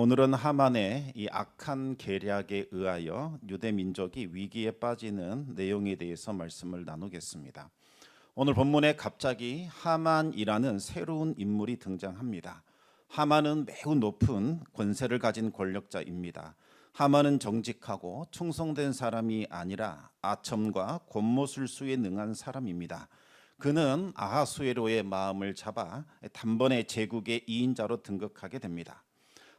오늘은 하만의 이 악한 계략에 의하여 유대 민족이 위기에 빠지는 내용에 대해서 말씀을 나누겠습니다. 오늘 본문에 갑자기 하만이라는 새로운 인물이 등장합니다. 하만은 매우 높은 권세를 가진 권력자입니다. 하만은 정직하고 충성된 사람이 아니라 아첨과 권모술수에 능한 사람입니다. 그는 아하수에로의 마음을 잡아 단번에 제국의 2인자로 등극하게 됩니다.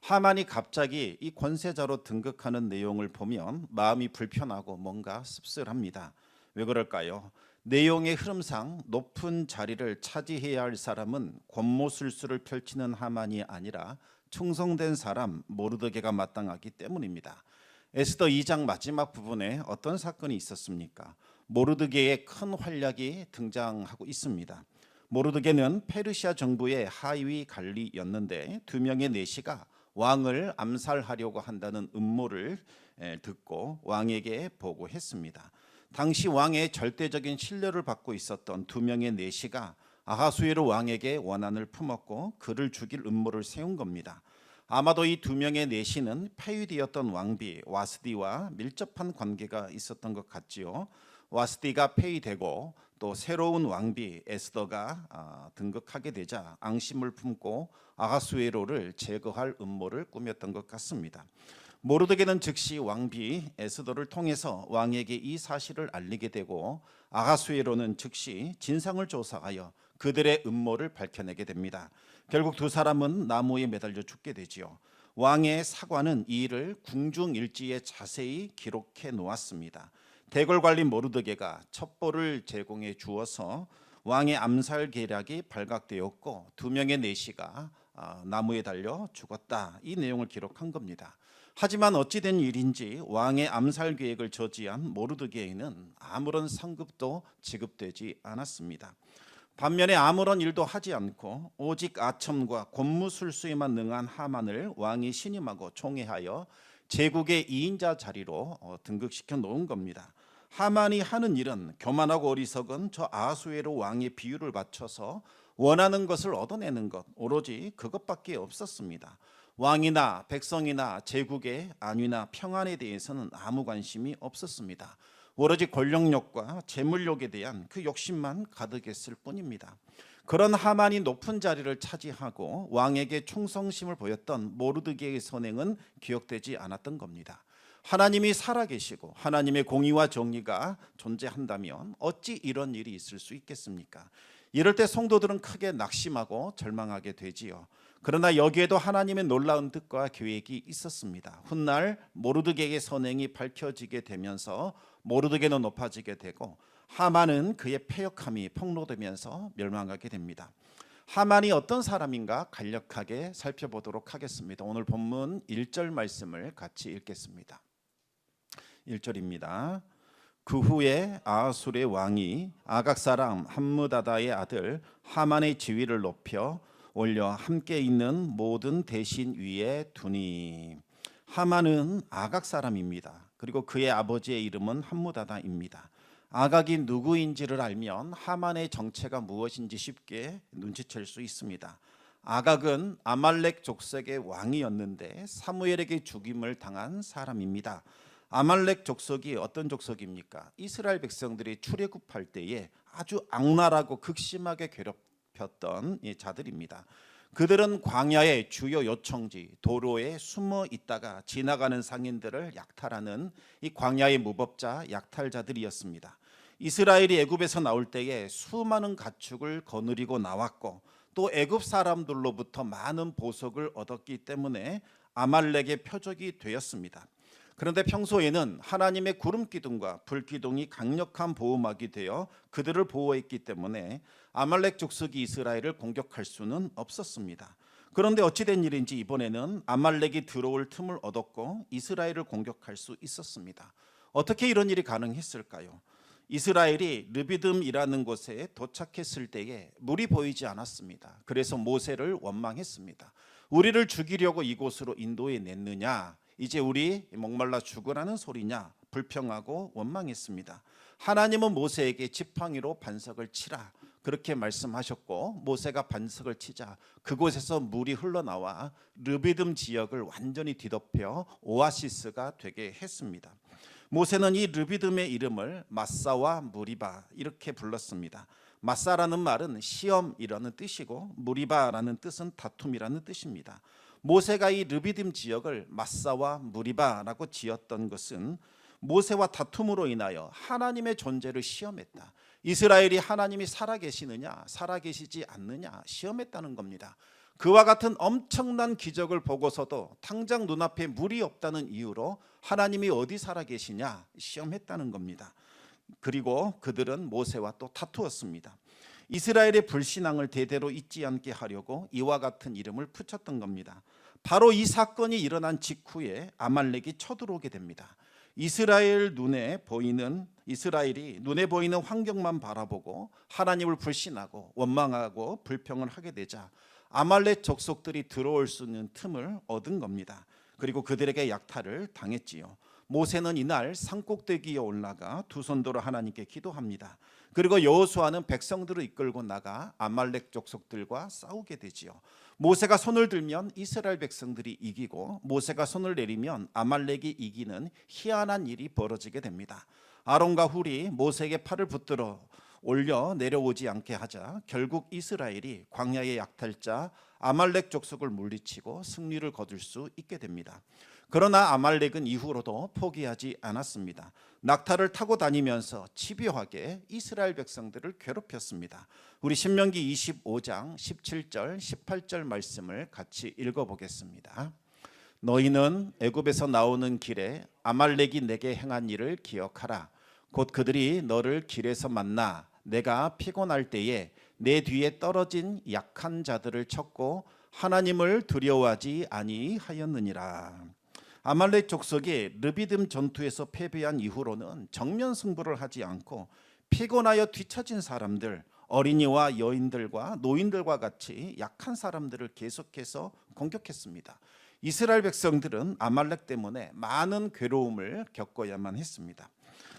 하만이 갑자기 이 권세자로 등극하는 내용을 보면 마음이 불편하고 뭔가 씁쓸합니다. 왜 그럴까요? 내용의 흐름상 높은 자리를 차지해야 할 사람은 권모술수를 펼치는 하만이 아니라 충성된 사람 모르드게가 마땅하기 때문입니다. 에스더 2장 마지막 부분에 어떤 사건이 있었습니까? 모르드게의 큰 활약이 등장하고 있습니다. 모르드게는 페르시아 정부의 하위 관리였는데 두 명의 내시가 왕을 암살하려고 한다는 음모를 듣고 왕에게 보고했습니다. 당시 왕의 절대적인 신뢰를 받고 있었던 두 명의 내시가 아하수에로 왕에게 원한을 품었고 그를 죽일 음모를 세운 겁니다. 아마도 이 두 명의 내시는 폐위되었던 왕비 와스디와 밀접한 관계가 있었던 것 같지요. 와스디가 폐위되고 또 새로운 왕비 에스더가 등극하게 되자 앙심을 품고 아하수에로를 제거할 음모를 꾸몄던 것 같습니다. 모르드게는 즉시 왕비 에스더를 통해서 왕에게 이 사실을 알리게 되고 아하수에로는 즉시 진상을 조사하여 그들의 음모를 밝혀내게 됩니다. 결국 두 사람은 나무에 매달려 죽게 되지요. 왕의 사관은 이 일을 궁중일지에 자세히 기록해 놓았습니다. 대궐관리 모르드게가 첩보를 제공해 주어서 왕의 암살 계략이 발각되었고 두 명의 내시가 나무에 달려 죽었다. 이 내용을 기록한 겁니다. 하지만 어찌된 일인지 왕의 암살 계획을 저지한 모르드게에는 아무런 상급도 지급되지 않았습니다. 반면에 아무런 일도 하지 않고 오직 아첨과 권무술수에만 능한 하만을 왕이 신임하고 총애하여 제국의 2인자 자리로 등극시켜 놓은 겁니다. 하만이 하는 일은 교만하고 어리석은 저 아하수에로 왕의 비유를 맞춰서 원하는 것을 얻어내는 것, 오로지 그것밖에 없었습니다. 왕이나 백성이나 제국의 안위나 평안에 대해서는 아무 관심이 없었습니다. 오로지 권력욕과 재물욕에 대한 그 욕심만 가득했을 뿐입니다. 그런 하만이 높은 자리를 차지하고 왕에게 충성심을 보였던 모르드게의 선행은 기억되지 않았던 겁니다. 하나님이 살아계시고 하나님의 공의와 정의가 존재한다면 어찌 이런 일이 있을 수 있겠습니까? 이럴 때 성도들은 크게 낙심하고 절망하게 되지요. 그러나 여기에도 하나님의 놀라운 뜻과 계획이 있었습니다. 훗날 모르드게의 선행이 밝혀지게 되면서 모르드게는 높아지게 되고 하만은 그의 패역함이 폭로되면서 멸망하게 됩니다. 하만이 어떤 사람인가 간략하게 살펴보도록 하겠습니다. 오늘 본문 1절 말씀을 같이 읽겠습니다. 1절입니다. 그 후에 아하술의 왕이 아각 사람 함므다다의 아들 하만의 지위를 높여 올려 함께 있는 모든 대신 위에 두니. 하만은 아각 사람입니다. 그리고 그의 아버지의 이름은 함므다다입니다. 아각이 누구인지를 알면 하만의 정체가 무엇인지 쉽게 눈치챌 수 있습니다. 아각은 아말렉 족속의 왕이었는데 사무엘에게 죽임을 당한 사람입니다. 아말렉 족속이 어떤 족속입니까? 이스라엘 백성들이 출애굽할 때에 아주 악랄하고 극심하게 괴롭혔던 자들입니다. 그들은 광야의 주요 요청지 도로에 숨어 있다가 지나가는 상인들을 약탈하는 이 광야의 무법자 약탈자들이었습니다. 이스라엘이 애굽에서 나올 때에 수많은 가축을 거느리고 나왔고 또 애굽 사람들로부터 많은 보석을 얻었기 때문에 아말렉의 표적이 되었습니다. 그런데 평소에는 하나님의 구름 기둥과 불 기둥이 강력한 보호막이 되어 그들을 보호했기 때문에 아말렉 족속이 이스라엘을 공격할 수는 없었습니다. 그런데 어찌된 일인지 이번에는 아말렉이 들어올 틈을 얻었고 이스라엘을 공격할 수 있었습니다. 어떻게 이런 일이 가능했을까요? 이스라엘이 르비딤이라는 곳에 도착했을 때에 물이 보이지 않았습니다. 그래서 모세를 원망했습니다. 우리를 죽이려고 이곳으로 인도해 냈느냐? 이제 우리 목말라 죽으라는 소리냐? 불평하고 원망했습니다. 하나님은 모세에게 지팡이로 반석을 치라. 그렇게 말씀하셨고, 모세가 반석을 치자 그곳에서 물이 흘러나와 르비딤 지역을 완전히 뒤덮여 오아시스가 되게 했습니다. 모세는 이 르비딤의 이름을 마사와 무리바 이렇게 불렀습니다. 마사라는 말은 시험이라는 뜻이고 무리바라는 뜻은 다툼이라는 뜻입니다. 모세가 이 르비딤 지역을 마사와 무리바라고 지었던 것은 모세와 다툼으로 인하여 하나님의 존재를 시험했다. 이스라엘이 하나님이 살아계시느냐 살아계시지 않느냐 시험했다는 겁니다. 그와 같은 엄청난 기적을 보고서도 당장 눈앞에 물이 없다는 이유로 하나님이 어디 살아계시냐 시험했다는 겁니다. 그리고 그들은 모세와 또 다투었습니다. 이스라엘의 불신앙을 대대로 잊지 않게 하려고 이와 같은 이름을 붙였던 겁니다. 바로 이 사건이 일어난 직후에 아말렉이 쳐들어오게 됩니다. 이스라엘이 눈에 보이는 환경만 바라보고 하나님을 불신하고 원망하고 불평을 하게 되자 아말렉 족속들이 들어올 수 있는 틈을 얻은 겁니다. 그리고 그들에게 약탈을 당했지요. 모세는 이날 산꼭대기에 올라가 두 손들어 하나님께 기도합니다. 그리고 여호수아는 백성들을 이끌고 나가 아말렉 족속들과 싸우게 되지요. 모세가 손을 들면 이스라엘 백성들이 이기고 모세가 손을 내리면 아말렉이 이기는 희한한 일이 벌어지게 됩니다. 아론과 훌이 모세에게 팔을 붙들어 올려 내려오지 않게 하자 결국 이스라엘이 광야의 약탈자 아말렉 족속을 물리치고 승리를 거둘 수 있게 됩니다. 그러나 아말렉은 이후로도 포기하지 않았습니다. 낙타를 타고 다니면서 집요하게 이스라엘 백성들을 괴롭혔습니다. 우리 신명기 25장 17절 18절 말씀을 같이 읽어보겠습니다. 너희는 애굽에서 나오는 길에 아말렉이 내게 행한 일을 기억하라. 곧 그들이 너를 길에서 만나 내가 피곤할 때에 내 뒤에 떨어진 약한 자들을 쳤고 하나님을 두려워하지 아니하였느니라. 아말렉 족속이 르비딤 전투에서 패배한 이후로는 정면 승부를 하지 않고 피곤하여 뒤처진 사람들, 어린이와 여인들과 노인들과 같이 약한 사람들을 계속해서 공격했습니다. 이스라엘 백성들은 아말렉 때문에 많은 괴로움을 겪어야만 했습니다.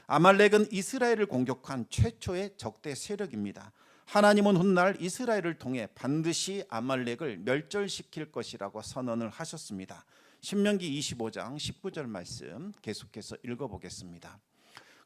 아말렉은 이스라엘을 공격한 최초의 적대 세력입니다. 하나님은 훗날 이스라엘을 통해 반드시 아말렉을 멸절시킬 것이라고 선언을 하셨습니다. 신명기 25장 19절 말씀 계속해서 읽어보겠습니다.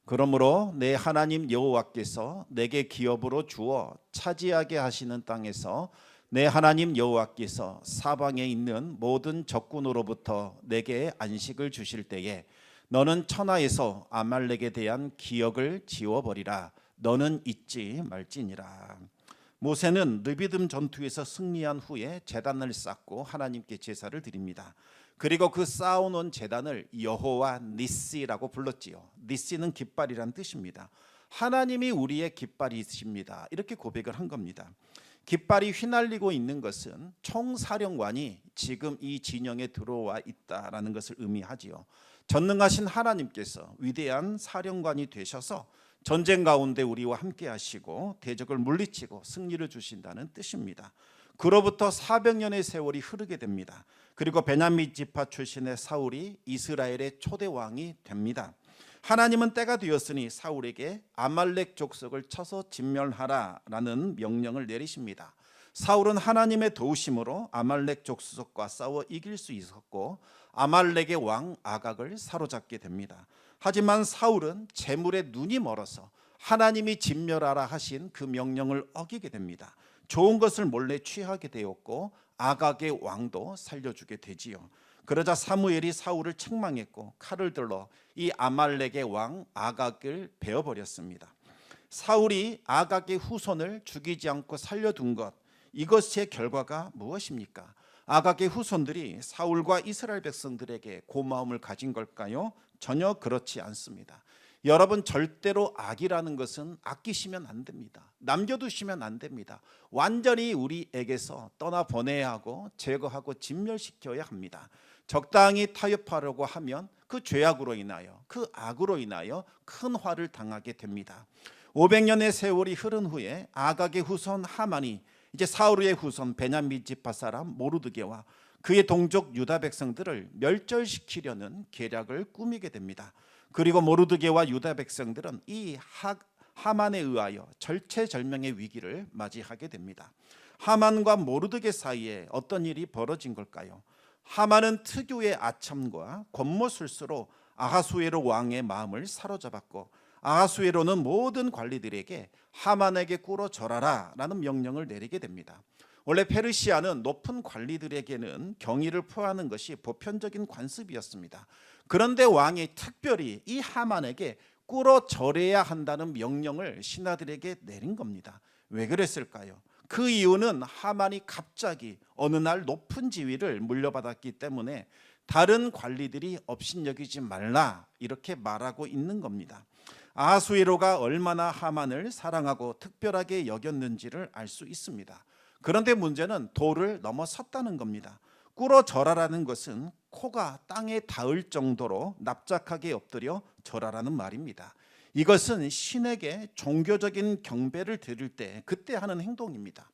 그러므로 내 하나님 여호와께서 내게 기업으로 주어 차지하게 하시는 땅에서 내 하나님 여호와께서 사방에 있는 모든 적군으로부터 내게 안식을 주실 때에 너는 천하에서 아말렉에 대한 기억을 지워버리라. 너는 잊지 말지니라. 모세는 르비딤 전투에서 승리한 후에 제단을 쌓고 하나님께 제사를 드립니다. 그리고 그 쌓아놓은 제단을 여호와 니시라고 불렀지요. 니시는 깃발이란 뜻입니다. 하나님이 우리의 깃발이십니다. 이렇게 고백을 한 겁니다. 깃발이 휘날리고 있는 것은 총사령관이 지금 이 진영에 들어와 있다라는 것을 의미하지요. 전능하신 하나님께서 위대한 사령관이 되셔서 전쟁 가운데 우리와 함께 하시고 대적을 물리치고 승리를 주신다는 뜻입니다. 그로부터 400년의 세월이 흐르게 됩니다. 그리고 베냐민 지파 출신의 사울이 이스라엘의 초대 왕이 됩니다. 하나님은 때가 되었으니 사울에게 아말렉 족속을 쳐서 진멸하라라는 명령을 내리십니다. 사울은 하나님의 도우심으로 아말렉 족속과 싸워 이길 수 있었고 아말렉의 왕 아각을 사로잡게 됩니다. 하지만 사울은 재물에 눈이 멀어서 하나님이 진멸하라 하신 그 명령을 어기게 됩니다. 좋은 것을 몰래 취하게 되었고 아각의 왕도 살려주게 되지요. 그러자 사무엘이 사울을 책망했고 칼을 들러 이 아말렉의 왕 아각을 베어버렸습니다. 사울이 아각의 후손을 죽이지 않고 살려둔 것, 이것의 결과가 무엇입니까? 아각의 후손들이 사울과 이스라엘 백성들에게 고마움을 가진 걸까요? 전혀 그렇지 않습니다. 여러분, 절대로 악이라는 것은 아끼시면 안 됩니다. 남겨두시면 안 됩니다. 완전히 우리에게서 떠나보내야 하고 제거하고 진멸시켜야 합니다. 적당히 타협하려고 하면 그 죄악으로 인하여 그 악으로 인하여 큰 화를 당하게 됩니다. 500년의 세월이 흐른 후에 아각의 후손 하만이 이제 사울의 후손 베냐민 지파 사람 모르드게와 그의 동족 유다 백성들을 멸절시키려는 계략을 꾸미게 됩니다. 그리고 모르드게와 유다 백성들은 이 하만에 의하여 절체절명의 위기를 맞이하게 됩니다. 하만과 모르드게 사이에 어떤 일이 벌어진 걸까요? 하만은 특유의 아첨과 권모술수로 아하수에로 왕의 마음을 사로잡았고, 아하수에로는 모든 관리들에게 하만에게 꿇어 절하라 라는 명령을 내리게 됩니다. 원래 페르시아는 높은 관리들에게는 경의를 표하는 것이 보편적인 관습이었습니다. 그런데 왕이 특별히 이 하만에게 꿇어 절해야 한다는 명령을 신하들에게 내린 겁니다. 왜 그랬을까요? 그 이유는 하만이 갑자기 어느 날 높은 지위를 물려받았기 때문에 다른 관리들이 업신여기지 말라 이렇게 말하고 있는 겁니다. 아하수에로가 얼마나 하만을 사랑하고 특별하게 여겼는지를 알 수 있습니다. 그런데 문제는 도를 넘어섰다는 겁니다. 꿇어 절하라는 것은 코가 땅에 닿을 정도로 납작하게 엎드려 절하라는 말입니다. 이것은 신에게 종교적인 경배를 드릴 때 그때 하는 행동입니다.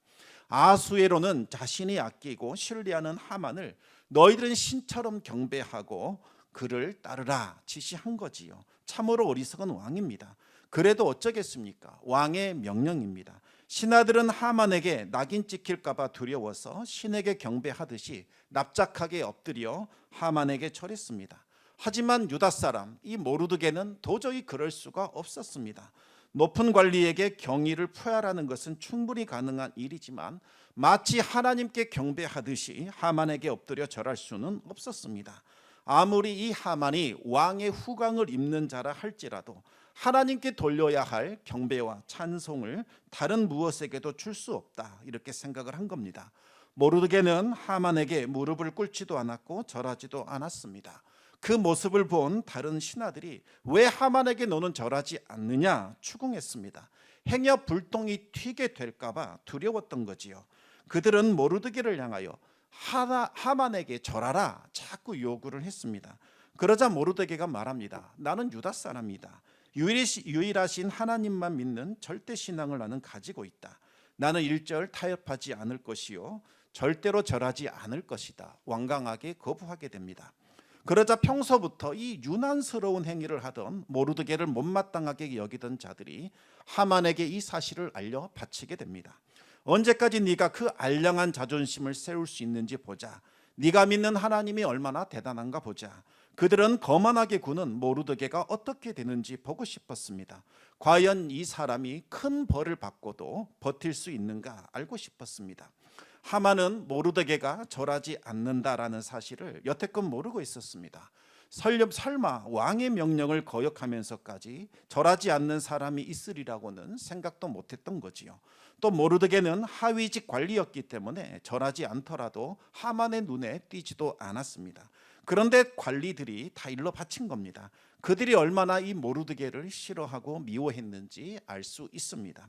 아하수에로는 자신이 아끼고 신뢰하는 하만을 너희들은 신처럼 경배하고 그를 따르라 지시한 거지요. 참으로 어리석은 왕입니다. 그래도 어쩌겠습니까? 왕의 명령입니다. 신하들은 하만에게 낙인 찍힐까 봐 두려워서 신에게 경배하듯이 납작하게 엎드려 하만에게 절했습니다. 하지만 유다 사람 이 모르드게는 도저히 그럴 수가 없었습니다. 높은 관리에게 경의를 표하라는 것은 충분히 가능한 일이지만 마치 하나님께 경배하듯이 하만에게 엎드려 절할 수는 없었습니다. 아무리 이 하만이 왕의 후광을 입는 자라 할지라도 하나님께 돌려야 할 경배와 찬송을 다른 무엇에게도 줄 수 없다 이렇게 생각을 한 겁니다. 모르드게는 하만에게 무릎을 꿇지도 않았고 절하지도 않았습니다. 그 모습을 본 다른 신하들이 왜 하만에게 너는 절하지 않느냐 추궁했습니다. 행여 불똥이 튀게 될까 봐 두려웠던 거지요. 그들은 모르드게를 향하여 하만에게 절하라 자꾸 요구를 했습니다. 그러자 모르드게가 말합니다. 나는 유다 사람이다. 유일하신 하나님만 믿는 절대 신앙을 나는 가지고 있다. 나는 일절 타협하지 않을 것이요 절대로 절하지 않을 것이다. 완강하게 거부하게 됩니다. 그러자 평소부터 이 유난스러운 행위를 하던 모르드게를 못마땅하게 여기던 자들이 하만에게 이 사실을 알려 바치게 됩니다. 언제까지 네가 그 알량한 자존심을 세울 수 있는지 보자. 네가 믿는 하나님이 얼마나 대단한가 보자. 그들은 거만하게 구는 모르드게가 어떻게 되는지 보고 싶었습니다. 과연 이 사람이 큰 벌을 받고도 버틸 수 있는가 알고 싶었습니다. 하만은 모르드게가 절하지 않는다라는 사실을 여태껏 모르고 있었습니다. 설마 왕의 명령을 거역하면서까지 절하지 않는 사람이 있으리라고는 생각도 못했던 거지요. 또 모르드게는 하위직 관리였기 때문에 절하지 않더라도 하만의 눈에 띄지도 않았습니다. 그런데 관리들이 다 일러 바친 겁니다. 그들이 얼마나 이 모르드게를 싫어하고 미워했는지 알 수 있습니다.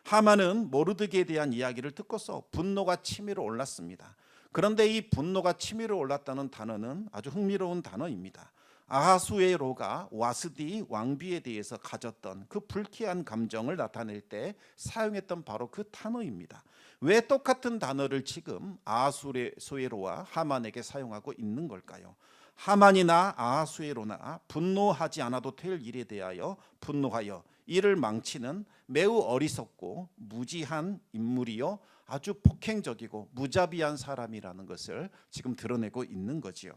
하만은 모르드게에 대한 이야기를 듣고서 분노가 치밀어 올랐습니다. 그런데 이 분노가 치밀어 올랐다는 단어는 아주 흥미로운 단어입니다. 아하수에로가 와스디 왕비에 대해서 가졌던 그 불쾌한 감정을 나타낼 때 사용했던 바로 그 단어입니다. 왜 똑같은 단어를 지금 아하수에로와 하만에게 사용하고 있는 걸까요? 하만이나 아하수에로나 분노하지 않아도 될 일에 대하여 분노하여 이를 망치는 매우 어리석고 무지한 인물이요 아주 폭행적이고 무자비한 사람이라는 것을 지금 드러내고 있는 거지요.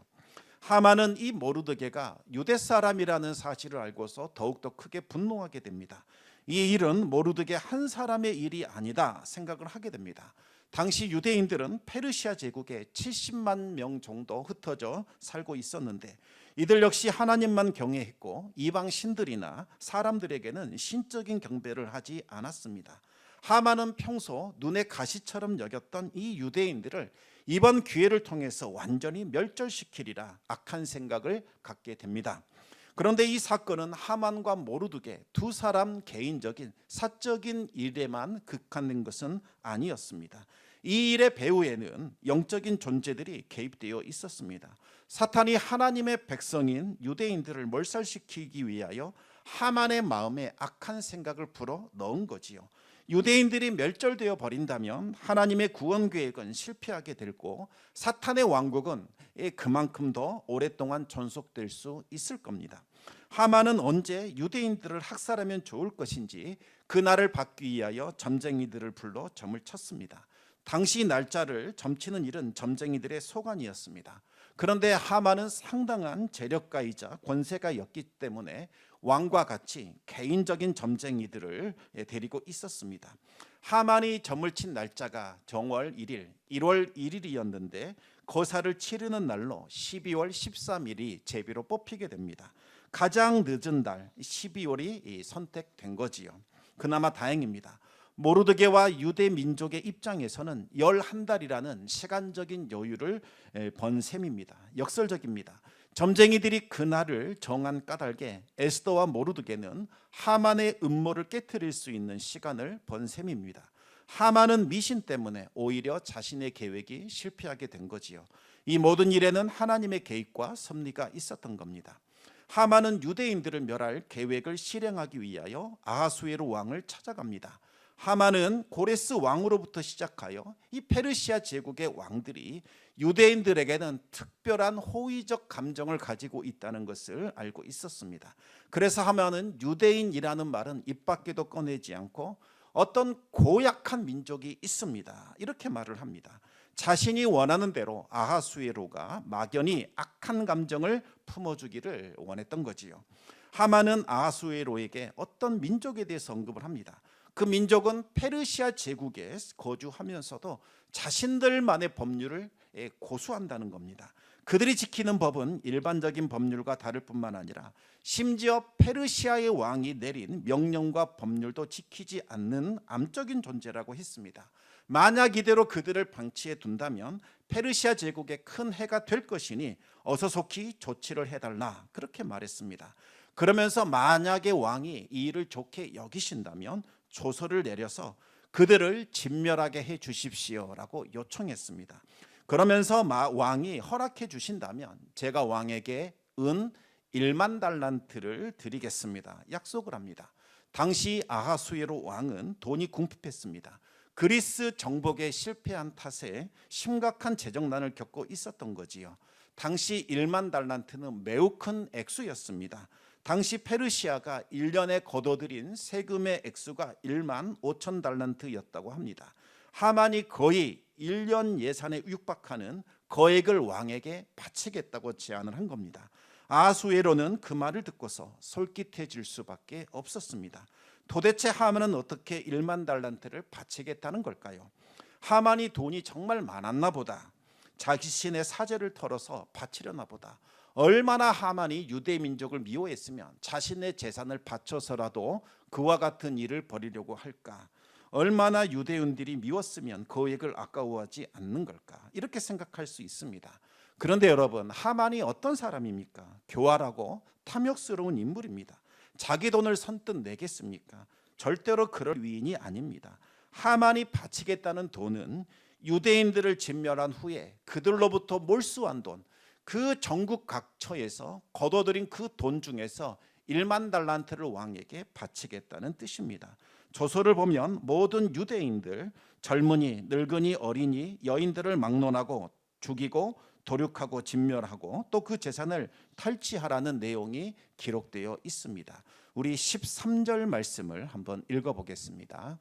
하만은 이 모르드게가 유대 사람이라는 사실을 알고서 더욱더 크게 분노하게 됩니다. 이 일은 모르드게 한 사람의 일이 아니다 생각을 하게 됩니다. 당시 유대인들은 페르시아 제국에 70만 명 정도 흩어져 살고 있었는데 이들 역시 하나님만 경외했고 이방 신들이나 사람들에게는 신적인 경배를 하지 않았습니다. 하만은 평소 눈에 가시처럼 여겼던 이 유대인들을 이번 기회를 통해서 완전히 멸절시키리라 악한 생각을 갖게 됩니다. 그런데 이 사건은 하만과 모르드게 두 사람 개인적인 사적인 일에만 국한된 것은 아니었습니다. 이 일의 배후에는 영적인 존재들이 개입되어 있었습니다. 사탄이 하나님의 백성인 유대인들을 몰살시키기 위하여 하만의 마음에 악한 생각을 불어 넣은 거지요. 유대인들이 멸절되어 버린다면 하나님의 구원 계획은 실패하게 되고 사탄의 왕국은 그만큼 더 오랫동안 존속될 수 있을 겁니다. 하만은 언제 유대인들을 학살하면 좋을 것인지 그 날을 받기 위하여 점쟁이들을 불러 점을 쳤습니다. 당시 날짜를 점치는 일은 점쟁이들의 소관이었습니다. 그런데 하만은 상당한 재력가이자 권세가였기 때문에 왕과 같이 개인적인 점쟁이들을 데리고 있었습니다. 하만이 점을 친 날짜가 정월 1일, 1월 1일이었는데 거사를 치르는 날로 12월 13일이 제비로 뽑히게 됩니다. 가장 늦은 달 12월이 선택된 거지요. 그나마 다행입니다. 모르드게와 유대 민족의 입장에서는 11달이라는 시간적인 여유를 번 셈입니다. 역설적입니다. 점쟁이들이 그날을 정한 까닭에 에스더와 모르드게는 하만의 음모를 깨트릴 수 있는 시간을 번 셈입니다. 하만은 미신 때문에 오히려 자신의 계획이 실패하게 된 거지요. 이 모든 일에는 하나님의 개입과 섭리가 있었던 겁니다. 하만은 유대인들을 멸할 계획을 실행하기 위하여 아하수에로 왕을 찾아갑니다. 하만은 고레스 왕으로부터 시작하여 이 페르시아 제국의 왕들이 유대인들에게는 특별한 호의적 감정을 가지고 있다는 것을 알고 있었습니다. 그래서 하만은 유대인이라는 말은 입 밖에도 꺼내지 않고 어떤 고약한 민족이 있습니다, 이렇게 말을 합니다. 자신이 원하는 대로 아하수에로가 막연히 악한 감정을 품어주기를 원했던 거지요. 하만은 아하수에로에게 어떤 민족에 대해서 언급을 합니다. 그 민족은 페르시아 제국에 거주하면서도 자신들만의 법률을 고수한다는 겁니다. 그들이 지키는 법은 일반적인 법률과 다를 뿐만 아니라 심지어 페르시아의 왕이 내린 명령과 법률도 지키지 않는 암적인 존재라고 했습니다. 만약 이대로 그들을 방치해 둔다면 페르시아 제국에 큰 해가 될 것이니 어서 속히 조치를 해달라, 그렇게 말했습니다. 그러면서 만약에 왕이 이 일을 좋게 여기신다면 조서를 내려서 그들을 진멸하게 해 주십시오라고 요청했습니다. 그러면서 왕이 허락해 주신다면 제가 왕에게 은 1만 달란트를 드리겠습니다, 약속을 합니다. 당시 아하수에로 왕은 돈이 궁핍했습니다. 그리스 정복에 실패한 탓에 심각한 재정난을 겪고 있었던 거지요. 당시 1만 달란트는 매우 큰 액수였습니다. 당시 페르시아가 1년에 거둬들인 세금의 액수가 1만 5천 달란트였다고 합니다. 하만이 거의 1년 예산에 육박하는 거액을 왕에게 바치겠다고 제안을 한 겁니다. 아하수에로는 그 말을 듣고서 솔깃해질 수밖에 없었습니다. 도대체 하만은 어떻게 1만 달란트를 바치겠다는 걸까요? 하만이 돈이 정말 많았나 보다, 자신의 사제를 털어서 바치려나 보다. 얼마나 하만이 유대 민족을 미워했으면 자신의 재산을 바쳐서라도 그와 같은 일을 벌이려고 할까? 얼마나 유대인들이 미웠으면 거액을 아까워하지 않는 걸까? 이렇게 생각할 수 있습니다. 그런데 여러분, 하만이 어떤 사람입니까? 교활하고 탐욕스러운 인물입니다. 자기 돈을 선뜻 내겠습니까? 절대로 그럴 위인이 아닙니다. 하만이 바치겠다는 돈은 유대인들을 진멸한 후에 그들로부터 몰수한 돈, 그 전국 각처에서 거둬들인 그 돈 중에서 1만 달란트를 왕에게 바치겠다는 뜻입니다. 조서를 보면 모든 유대인들, 젊은이, 늙은이, 어린이, 여인들을 막론하고 죽이고 도륙하고 진멸하고 또 그 재산을 탈취하라는 내용이 기록되어 있습니다. 우리 13절 말씀을 한번 읽어보겠습니다.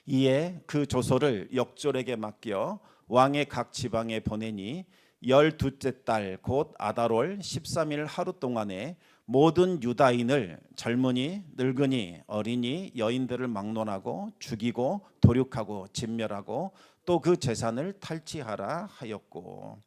이에 그 조서를 역졸에게 맡겨 왕의 각 지방에 보내니 12째 달 곧 아달월 13일 하루 동안에 모든 유다인을 젊은이, 늙은이, 어린이, 여인들을 막론하고 죽이고 도륙하고 진멸하고 또 그 재산을 탈취하라 하였고,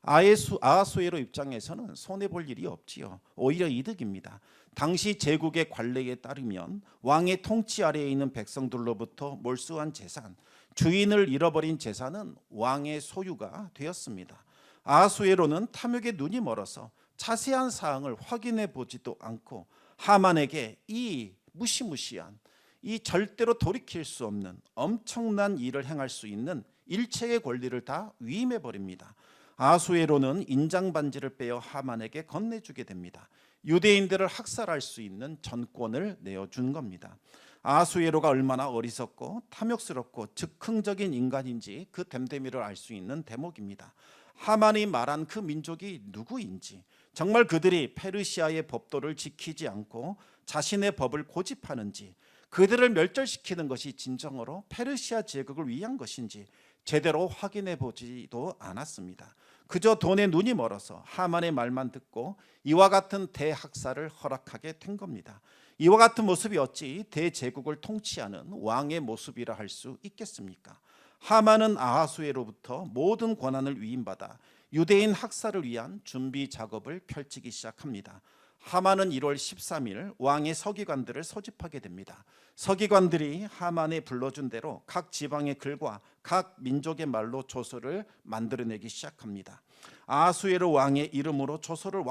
아하수에로 입장에서는 손해볼 일이 없지요. 오히려 이득입니다. 당시 제국의 관례에 따르면 왕의 통치 아래에 있는 백성들로부터 몰수한 재산, 주인을 잃어버린 재산은 왕의 소유가 되었습니다. 아하수에로는 탐욕에 눈이 멀어서 자세한 사항을 확인해 보지도 않고 하만에게 이 무시무시한, 이 절대로 돌이킬 수 없는 엄청난 일을 행할 수 있는 일체의 권리를 다 위임해 버립니다. 아하수에로는 인장 반지를 빼어 하만에게 건네주게 됩니다. 유대인들을 학살할 수 있는 전권을 내어준 겁니다. 아하수에로가 얼마나 어리석고 탐욕스럽고 즉흥적인 인간인지 그 됨됨이를 알 수 있는 대목입니다. 하만이 말한 그 민족이 누구인지, 정말 그들이 페르시아의 법도를 지키지 않고 자신의 법을 고집하는지, 그들을 멸절시키는 것이 진정으로 페르시아 제국을 위한 것인지 제대로 확인해 보지도 않았습니다. 그저 돈에 눈이 멀어서 하만의 말만 듣고 이와 같은 대학살을 허락하게 된 겁니다. 이와 같은 모습이 어찌 대제국을 통치하는 왕의 모습이라 할 수 있겠습니까? 하만은 아하수에로부터 모든 권한을 위임받아 유대인 학살을 위한 준비 작업을 펼치기 시작합니다. 하만은 1월 13일 왕의 서기관들을 소집하게 됩니다. 서기관들이 하만에 불러준 대로 각 지방의 글과 각 민족의 말로 조서를 만들어내기 시작합니다. 아하수에로 왕의 이름으로 조서를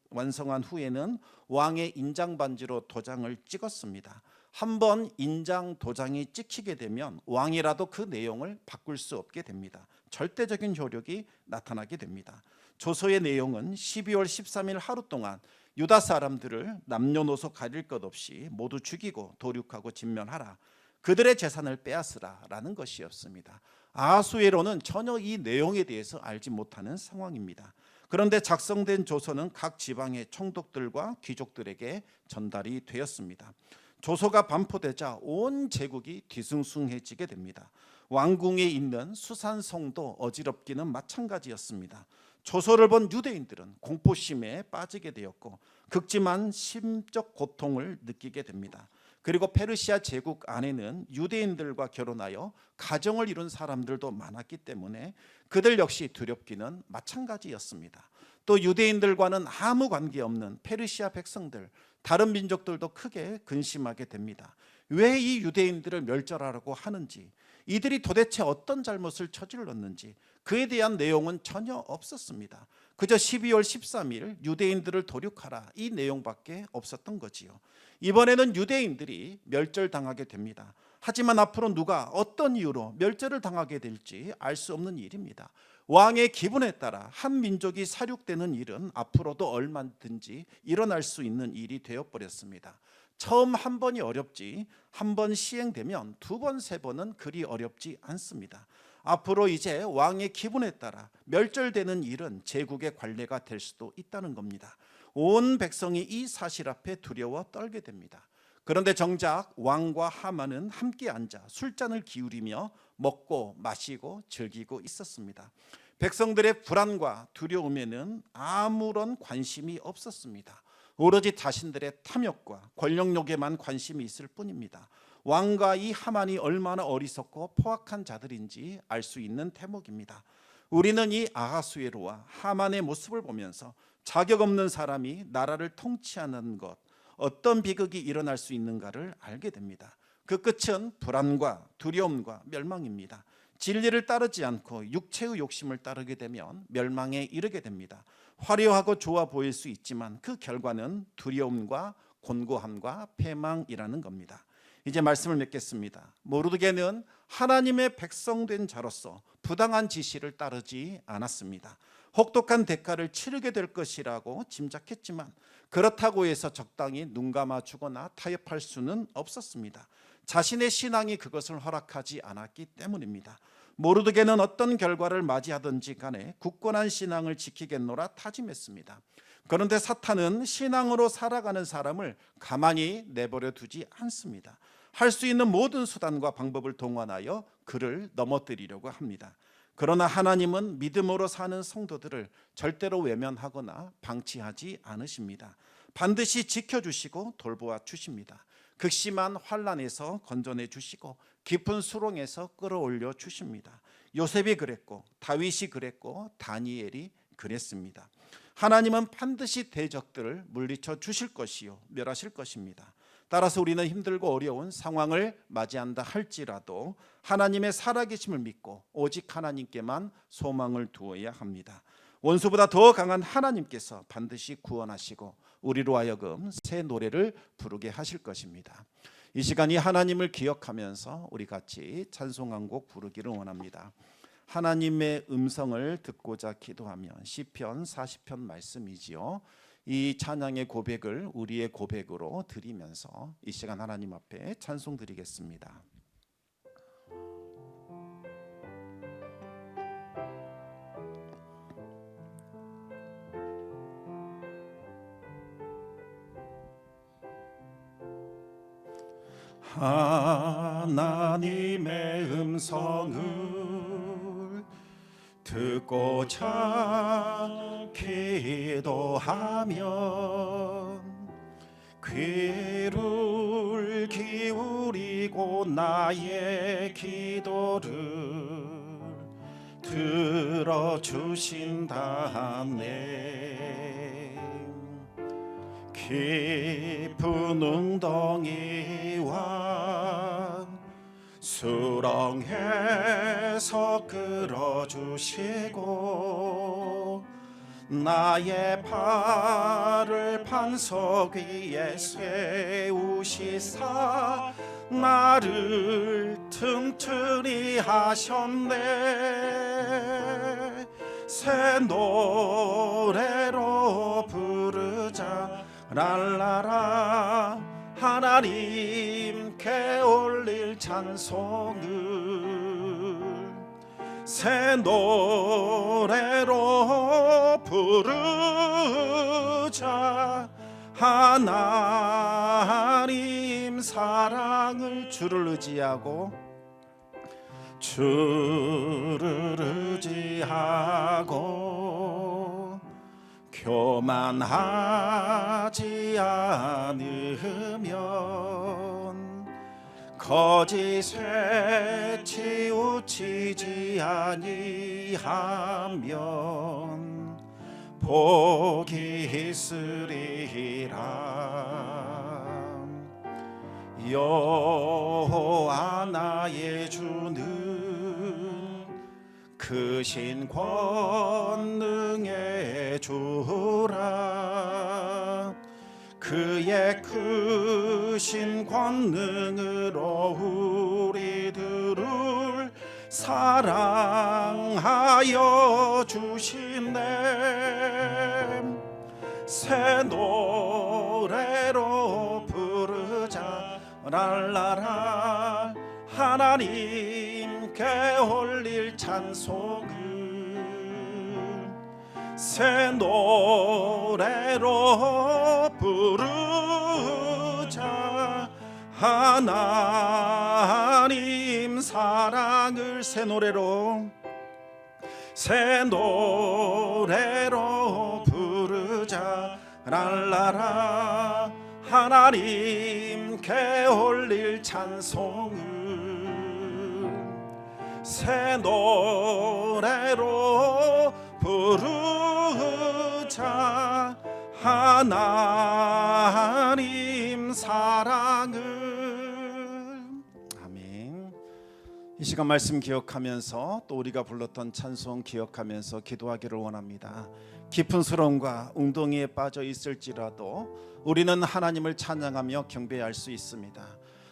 완성한 후에는 왕의 인장 반지로 도장을 찍었습니다. 한번 인장 도장이 찍히게 되면 왕이라도 그 내용을 바꿀 수 없게 됩니다. 절대적인 효력이 나타나게 됩니다. 조서의 내용은 12월 13일 하루 동안 유다 사람들을 남녀노소 가릴 것 없이 모두 죽이고 도륙하고 진멸하라, 그들의 재산을 빼앗으라라는 것이었습니다. 아하수에로는 전혀 이 내용에 대해서 알지 못하는 상황입니다. 그런데 작성된 조서는 각 지방의 총독들과 귀족들에게 전달이 되었습니다. 조서가 반포되자 온 제국이 뒤숭숭해지게 됩니다. 왕궁에 있는 수산성도 어지럽기는 마찬가지였습니다. 조서를 본 유대인들은 공포심에 빠지게 되었고 극심한 심적 고통을 느끼게 됩니다. 그리고 페르시아 제국 안에는 유대인들과 결혼하여 가정을 이룬 사람들도 많았기 때문에 그들 역시 두렵기는 마찬가지였습니다. 또 유대인들과는 아무 관계없는 페르시아 백성들, 다른 민족들도 크게 근심하게 됩니다. 왜 이 유대인들을 멸절하라고 하는지, 이들이 도대체 어떤 잘못을 저질렀는지 그에 대한 내용은 전혀 없었습니다. 그저 12월 13일 유대인들을 도륙하라, 이 내용밖에 없었던 거지요. 이번에는 유대인들이 멸절당하게 됩니다. 하지만 앞으로 누가 어떤 이유로 멸절을 당하게 될지 알 수 없는 일입니다. 왕의 기분에 따라 한 민족이 살육되는 일은 앞으로도 얼마든지 일어날 수 있는 일이 되어버렸습니다. 처음 한 번이 어렵지 한 번 시행되면 두 번, 세 번은 그리 어렵지 않습니다. 앞으로 이제 왕의 기분에 따라 멸절되는 일은 제국의 관례가 될 수도 있다는 겁니다. 온 백성이 이 사실 앞에 두려워 떨게 됩니다. 그런데 정작 왕과 하만은 함께 앉아 술잔을 기울이며 먹고 마시고 즐기고 있었습니다. 백성들의 불안과 두려움에는 아무런 관심이 없었습니다. 오로지 자신들의 탐욕과 권력욕에만 관심이 있을 뿐입니다. 왕과 이 하만이 얼마나 어리석고 포악한 자들인지 알 수 있는 대목입니다. 우리는 이 아하수에로와 하만의 모습을 보면서 자격 없는 사람이 나라를 통치하는 것, 어떤 비극이 일어날 수 있는가를 알게 됩니다. 그 끝은 불안과 두려움과 멸망입니다. 진리를 따르지 않고 육체의 욕심을 따르게 되면 멸망에 이르게 됩니다. 화려하고 좋아 보일 수 있지만 그 결과는 두려움과 곤고함과 패망이라는 겁니다. 이제 말씀을 맺겠습니다. 모르드게는 하나님의 백성된 자로서 부당한 지시를 따르지 않았습니다. 혹독한 대가를 치르게 될 것이라고 짐작했지만 그렇다고 해서 적당히 눈 감아주거나 타협할 수는 없었습니다. 자신의 신앙이 그것을 허락하지 않았기 때문입니다. 모르드게는 어떤 결과를 맞이하든지 간에 굳건한 신앙을 지키겠노라 다짐했습니다. 그런데 사탄은 신앙으로 살아가는 사람을 가만히 내버려 두지 않습니다. 할 수 있는 모든 수단과 방법을 동원하여 그를 넘어뜨리려고 합니다. 그러나 하나님은 믿음으로 사는 성도들을 절대로 외면하거나 방치하지 않으십니다. 반드시 지켜주시고 돌보아 주십니다. 극심한 환난에서 건져내 주시고 깊은 수렁에서 끌어올려 주십니다. 요셉이 그랬고 다윗이 그랬고 다니엘이 그랬습니다. 하나님은 반드시 대적들을 물리쳐 주실 것이요 멸하실 것입니다. 따라서 우리는 힘들고 어려운 상황을 맞이한다 할지라도 하나님의 살아계심을 믿고 오직 하나님께만 소망을 두어야 합니다. 원수보다 더 강한 하나님께서 반드시 구원하시고 우리로 하여금 새 노래를 부르게 하실 것입니다. 이 시간이 하나님을 기억하면서 우리 같이 찬송 한 곡 부르기를 원합니다. 하나님의 음성을 듣고자 기도하면 시편 40편 말씀이지요. 이 찬양의 고백을 우리의 고백으로 드리면서 이 시간 하나님 앞에 찬송 드리겠습니다. 하나님의 음성을 듣고자 기도하면 귀를 기울이고 나의 기도를 들어주신다네. 깊은 웅덩이와 수렁에서 끌어주시고 나의 발을 반석 위에 세우시사 나를 튼튼히 하셨네. 새 노래로 부르자 랄라라. 하나님께 올릴 찬송을 새 노래로 부르자. 하나님 사랑을 주를 의지하고 교만하지 않으면 거짓에 치우치지 아니하면 복이 있으리라. 여호와 나의 주는 크신 권능의 주라. 그의 크신 권능으로 우리들을 사랑하여 주시네. 새 노래로 부르자 랄라라. 하나님께 올릴 찬송을 새 노래로 부르자. 하나님 사랑을 새 노래로 부르자 랄라라. 하나님께 올릴 찬송을 새 노래로 부르자. 하나님 사랑을. 아멘. 이 시간 말씀 기억하면서 또 우리가 불렀던 찬송 기억하면서 기도하기를 원합니다. 깊은 수렁과 웅덩이에 빠져 있을지라도 우리는 하나님을 찬양하며 경배할 수 있습니다.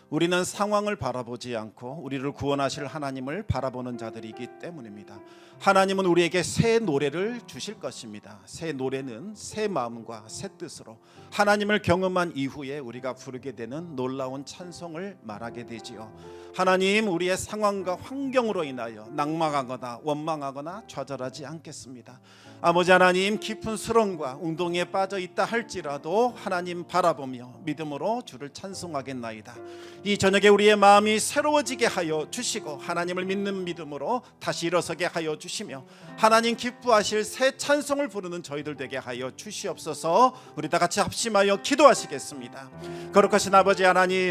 우리는 상황을 바라보지 않고 우리를 구원하실 하나님을 바라보는 자들이기 때문입니다. 하나님은 우리에게 새 노래를 주실 것입니다. 새 노래는 새 마음과 새 뜻으로 하나님을 경험한 이후에 우리가 부르게 되는 놀라운 찬송을 말하게 되지요. 하나님, 우리의 상황과 환경으로 인하여 낙망하거나 원망하거나 좌절하지 않겠습니다. 아버지 하나님, 깊은 수렁과 웅덩이에 빠져 있다 할지라도 하나님 바라보며 믿음으로 주를 찬송하겠나이다. 이 저녁에 우리의 마음이 새로워지게 하여 주시고 하나님을 믿는 믿음으로 다시 일어서게 하여 주시며 하나님 기뻐하실 새 찬송을 부르는 저희들 되게 하여 주시옵소서. 우리 다 같이 합심하여 기도하시겠습니다. 거룩하신 아버지 하나님,